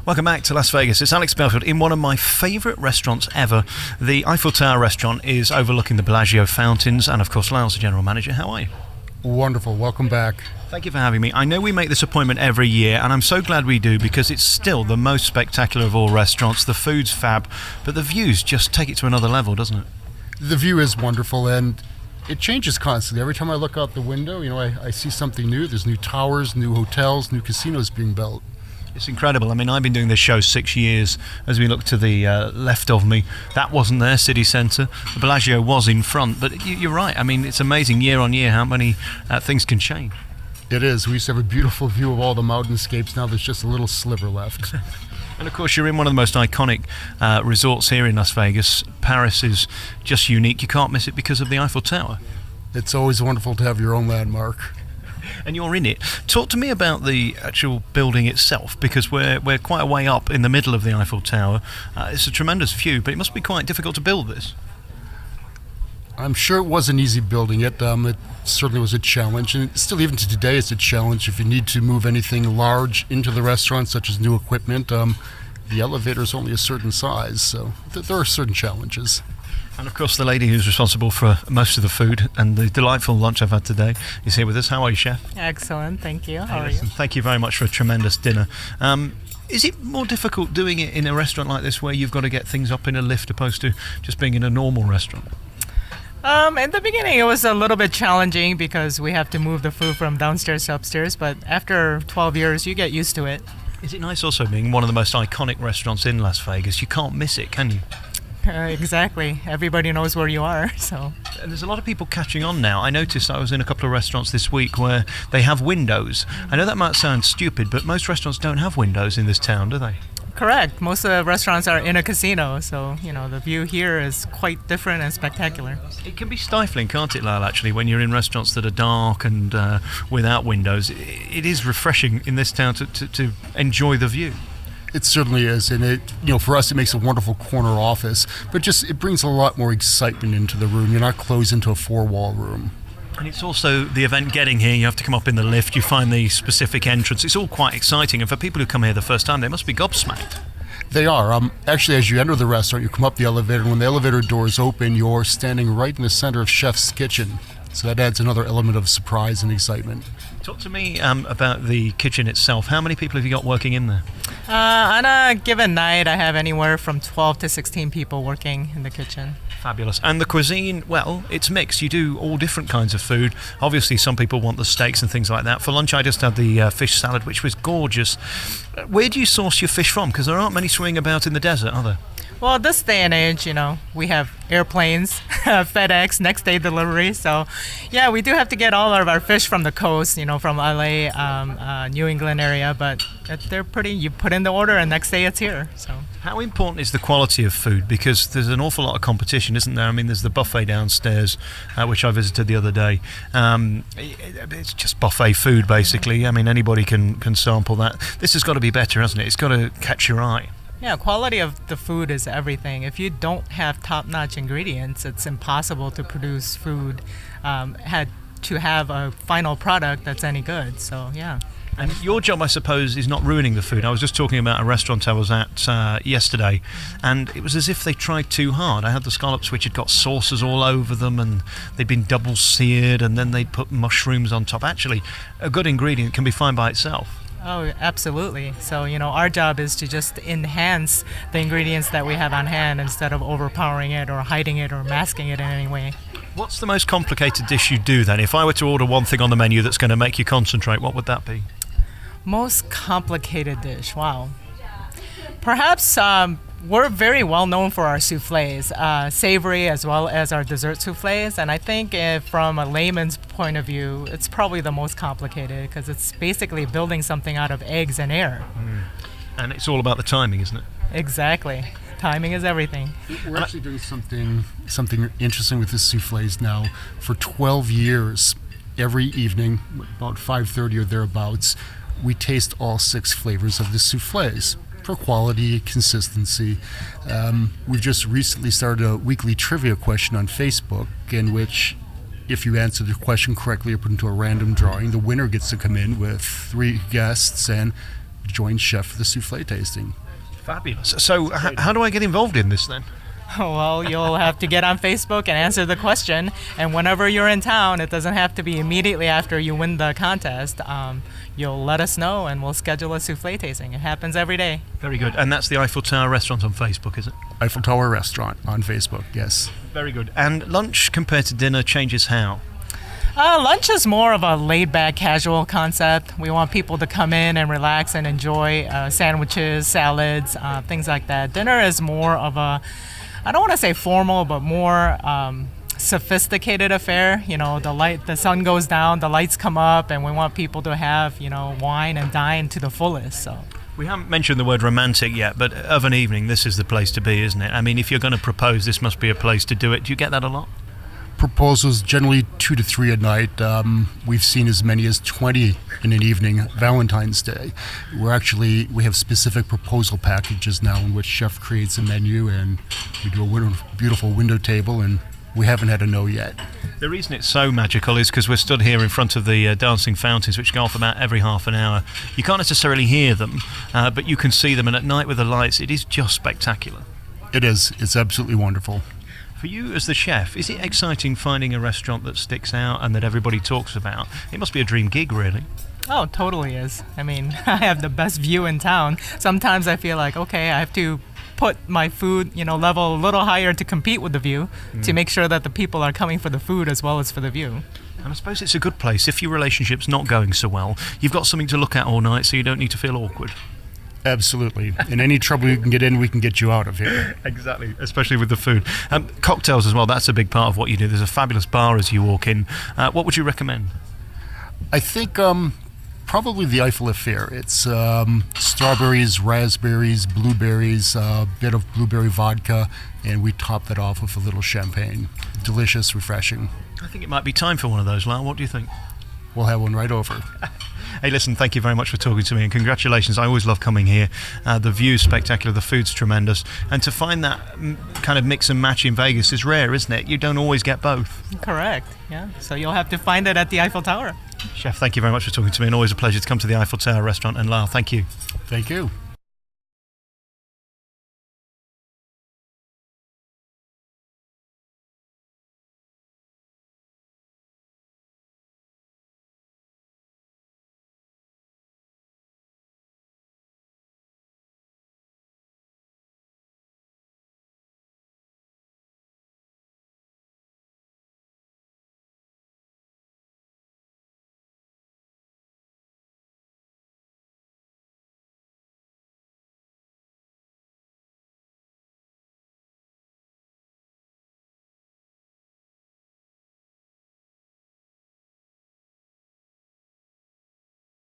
Welcome back to Las Vegas. It's Alex Belfield in one of my favourite restaurants ever. The Eiffel Tower Restaurant is overlooking the Bellagio fountains, and of course Lyle's the General Manager. How are you? Wonderful. Welcome back. Thank you for having me. I know we make this appointment every year, and I'm so glad we do because it's still the most spectacular of all restaurants. The food's fab, but the views just take it to another level, doesn't it? The view is wonderful, and it changes constantly. Every time I look out the window, I see something new. There's new towers, new hotels, new casinos being built. It's incredible. I mean, I've been doing this show 6 years. As we look to the left of me, that wasn't there, city centre. The Bellagio was in front, but you're right. I mean, it's amazing year on year how many things can change. It is. We used to have a beautiful view of all the mountainscapes. Now there's just a little sliver left. And of course, you're in one of the most iconic resorts here in Las Vegas. Paris is just unique. You can't miss it because of the Eiffel Tower. It's always wonderful to have your own landmark. And you're in it. Talk to me about the actual building itself, because we're quite a way up in the middle of the Eiffel Tower. It's a tremendous view, but it must be quite difficult to build this. I'm sure it wasn't easy building it. It certainly was a challenge, and still even to today it's a challenge. If you need to move anything large into the restaurant, such as new equipment, the elevator is only a certain size, so there are certain challenges. And of course, the lady who's responsible for most of the food and the delightful lunch I've had today is here with us. How are you, Chef? Excellent, thank you. How are you? Thank you very much for a tremendous dinner. Is it more difficult doing it in a restaurant like this where you've got to get things up in a lift opposed to just being in a normal restaurant? In the beginning, it was a little bit challenging because we have to move the food from downstairs to upstairs, but after 12 years, you get used to it. Is it nice also being one of the most iconic restaurants in Las Vegas? You can't miss it, can you? Exactly. Everybody knows where you are, so. And there's a lot of people catching on now. I noticed I was in a couple of restaurants this week where they have windows. I know that might sound stupid, but most restaurants don't have windows in this town, do they? Correct. Most of the restaurants are in a casino, so, the view here is quite different and spectacular. It can be stifling, can't it, Lyle, actually, when you're in restaurants that are dark and without windows. It is refreshing in this town to enjoy the view. It certainly is, and for us, it makes a wonderful corner office, but it brings a lot more excitement into the room. You're not closed into a four-wall room. And it's also the event getting here. You have to come up in the lift. You find the specific entrance. It's all quite exciting, and for people who come here the first time, they must be gobsmacked. They are. Actually, as you enter the restaurant, you come up the elevator, and when the elevator doors open, you're standing right in the center of Chef's kitchen. So that adds another element of surprise and excitement. Talk to me about the kitchen itself. How many people have you got working in there? On a given night, I have anywhere from 12 to 16 people working in the kitchen. Fabulous. And the cuisine, well, it's mixed. You do all different kinds of food. Obviously, some people want the steaks and things like that. For lunch, I just had the fish salad, which was gorgeous. Where do you source your fish from? Because there aren't many swimming about in the desert, are there? Well, this day and age, we have airplanes, FedEx, next day delivery. So, yeah, we do have to get all of our fish from the coast, from LA, New England area. But they're pretty, you put in the order and next day it's here. So. How important is the quality of food? Because there's an awful lot of competition, isn't there? I mean, there's the buffet downstairs, which I visited the other day. It's just buffet food, basically. I mean, anybody can sample that. This has got to be better, hasn't it? It's got to catch your eye. Yeah, quality of the food is everything. If you don't have top-notch ingredients, it's impossible to produce food, had to have a final product that's any good. So, yeah. And your job, I suppose, is not ruining the food. I was just talking about a restaurant I was at yesterday, and it was as if they tried too hard. I had the scallops which had got sauces all over them, and they'd been double seared, and then they'd put mushrooms on top. Actually, a good ingredient can be fine by itself. Oh, absolutely. So, our job is to just enhance the ingredients that we have on hand instead of overpowering it or hiding it or masking it in any way. What's the most complicated dish you do then? If I were to order one thing on the menu that's going to make you concentrate, what would that be? Most complicated dish, wow. Perhaps we're very well known for our soufflés, savory as well as our dessert soufflés. And I think from a layman's point of view, it's probably the most complicated because it's basically building something out of eggs and air. And it's all about the timing, isn't it? Exactly. Timing is everything. We're actually doing something interesting with the soufflés now. For 12 years, every evening, about 5:30 or thereabouts, we taste all 6 flavors of the soufflés for quality, consistency. We've just recently started a weekly trivia question on Facebook in which, if you answer the question correctly or put into a random drawing, the winner gets to come in with 3 guests and joint chef for the souffle tasting. Fabulous. So how do I get involved in this then? Well, you'll have to get on Facebook and answer the question. And whenever you're in town, it doesn't have to be immediately after you win the contest. You'll let us know and we'll schedule a souffle tasting. It happens every day. Very good. And that's the Eiffel Tower Restaurant on Facebook, is it? Eiffel Tower Restaurant on Facebook, yes. Very good. And lunch compared to dinner changes how? Lunch is more of a laid-back, casual concept. We want people to come in and relax and enjoy sandwiches, salads, things like that. Dinner is more of a, I don't want to say formal, but more sophisticated affair. You know, the sun goes down, the lights come up, and we want people to have, wine and dine to the fullest. So. We haven't mentioned the word romantic yet, but of an evening, this is the place to be, isn't it? I mean, if you're going to propose, this must be a place to do it. Do you get that a lot? Proposals generally 2 to 3 a night. We've seen as many as 20 in an evening. Valentine's Day, we have specific proposal packages now in which chef creates a menu and we do a beautiful window table, and we haven't had a no yet. The reason it's so magical is because we're stood here in front of the dancing fountains, which go off about every half an hour. You can't necessarily hear them, but you can see them, and at night with the lights, it is just spectacular. It is. It's absolutely wonderful. For you as the chef, is it exciting finding a restaurant that sticks out and that everybody talks about? It must be a dream gig, really. Oh, it totally is. I mean, I have the best view in town. Sometimes I feel like, okay, I have to put my food, level a little higher to compete with the view, to make sure that the people are coming for the food as well as for the view. And I suppose it's a good place. If your relationship's not going so well, you've got something to look at all night, so you don't need to feel awkward. Absolutely. In any trouble you can get in, we can get you out of here. Exactly, especially with the food. Cocktails as well, that's a big part of what you do. There's a fabulous bar as you walk in. What would you recommend? I think probably the Eiffel Affair. It's strawberries, raspberries, blueberries, a bit of blueberry vodka, and we top that off with a little champagne. Delicious, refreshing. I think it might be time for one of those, Lyle. What do you think? We'll have one right over. Hey, listen, thank you very much for talking to me, and congratulations. I always love coming here. The view's spectacular, the food's tremendous, and to find that kind of mix and match in Vegas is rare, isn't it? You don't always get both. Correct, yeah. So you'll have to find it at the Eiffel Tower. Chef, thank you very much for talking to me, and always a pleasure to come to the Eiffel Tower Restaurant. And Lyle, thank you. Thank you.